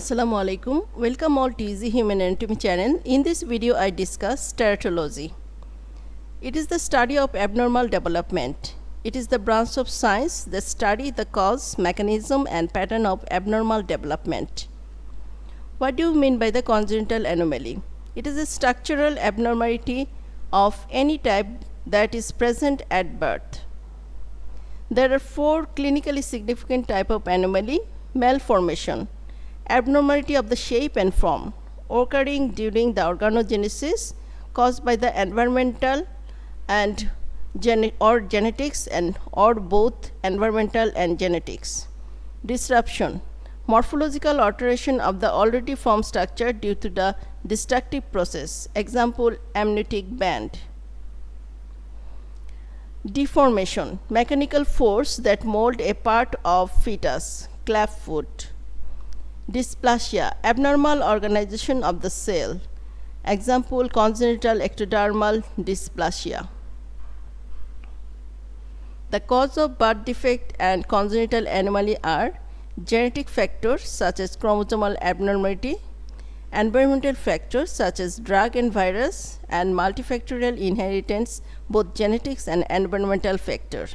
Assalamu alaikum. Welcome all to Easy Human Anatomy channel. In this video I discuss teratology. It is the study of abnormal development. It is the branch of science that study the cause, mechanism and pattern of abnormal development. What do you mean by the congenital anomaly? It is a structural abnormality of any type that is present at birth. There are four clinically significant types of anomaly. Malformation, abnormality of the shape and form occurring during the organogenesis caused by the environmental and genetics or both environmental and genetics. Disruption, morphological alteration of the already formed structure due to the destructive process. Example, amniotic band. Deformation, mechanical force that mold a part of fetus. Cleft foot. Dysplasia, abnormal organization of the cell. Example, congenital ectodermal dysplasia. The cause of birth defect and congenital anomaly are genetic factors such as chromosomal abnormality, environmental factors such as drug and virus, and multifactorial inheritance, both genetics and environmental factor.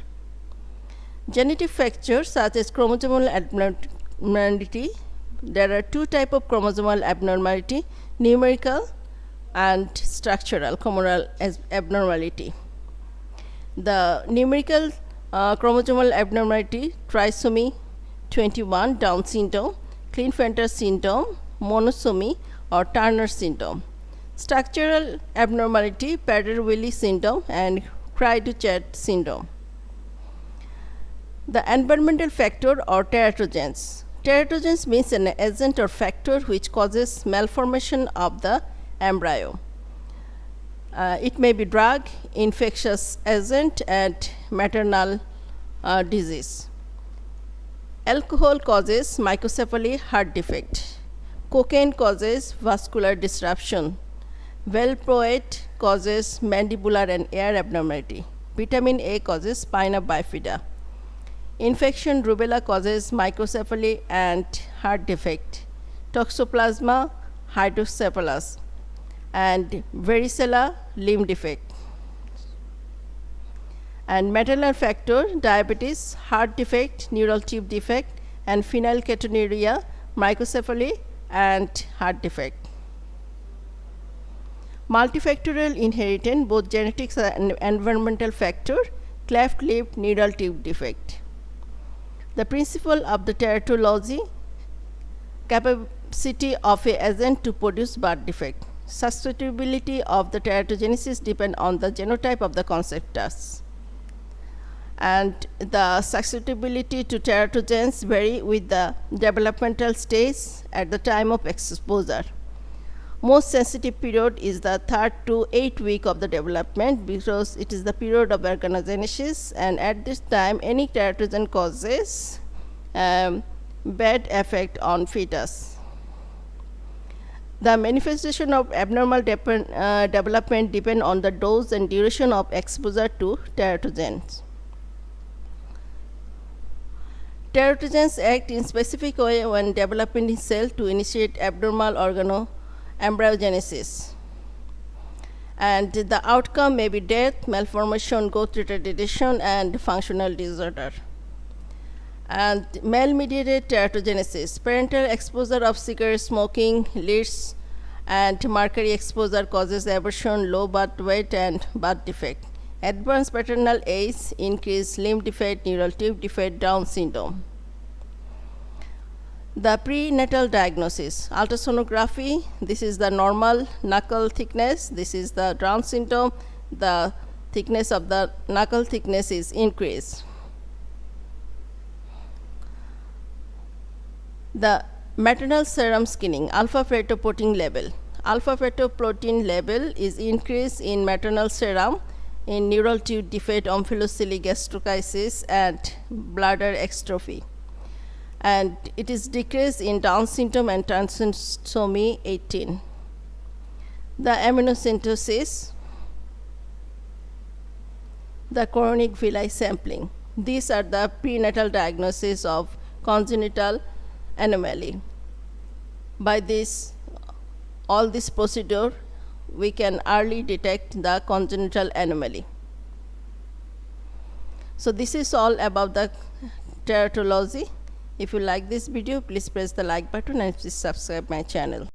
Genetic factors such as chromosomal abnormality. There are two types of chromosomal abnormality, numerical and structural chromosomal abnormality. The numerical chromosomal abnormality, trisomy 21, Down syndrome, Klinefelter syndrome, monosomy or Turner syndrome. Structural abnormality, Prader-Willi syndrome and Cry-Duchat syndrome. The environmental factor or teratogens. Teratogens means an agent or factor which causes malformation of the embryo. It may be drug, infectious agent, and maternal disease. Alcohol causes microcephaly, heart defect. Cocaine causes vascular disruption. Valproate causes mandibular and ear abnormality. Vitamin A causes spina bifida. Infection, rubella causes microcephaly and heart defect. Toxoplasma, hydrocephalus, and varicella, limb defect. And maternal factor, diabetes, heart defect, neural tube defect, and phenylketonuria, microcephaly, and heart defect. Multifactorial inheritance, both genetics and environmental factor, cleft lip, neural tube defect. The principle of the teratology, capacity of a agent to produce birth defect. Susceptibility of the teratogenesis depend on the genotype of the conceptus. And the susceptibility to teratogens vary with the developmental stage at the time of exposure. Most sensitive period is the 3rd to 8th week of the development because it is the period of organogenesis, and at this time any teratogen causes bad effect on fetus. The manifestation of abnormal development depend on the dose and duration of exposure to teratogens. Teratogens act in specific way when developing in cell to initiate abnormal embryogenesis, and the outcome may be death, malformation, growth retardation, and functional disorder. And male-mediated teratogenesis, parental exposure of cigarette smoking, leads, and mercury exposure causes abortion, low birth weight, and birth defect. Advanced paternal age, increased limb defect, neural tube defect, Down syndrome. The prenatal diagnosis, ultrasonography, this is the normal knuckle thickness, this is the Down syndrome, the thickness of the knuckle thickness is increased. The maternal serum scanning, alpha-fetoprotein level. Alpha-fetoprotein level is increased in maternal serum in neural tube defect, omphalocytic gastrocrisis, and bladder extrophy. And it is decreased in Down syndrome and trisomy 18. The amniocentesis, the chorionic villi sampling. These are the prenatal diagnosis of congenital anomaly. By all this procedure, we can early detect the congenital anomaly. So this is all about the teratology. If you like this video, please press the like button and please subscribe my channel.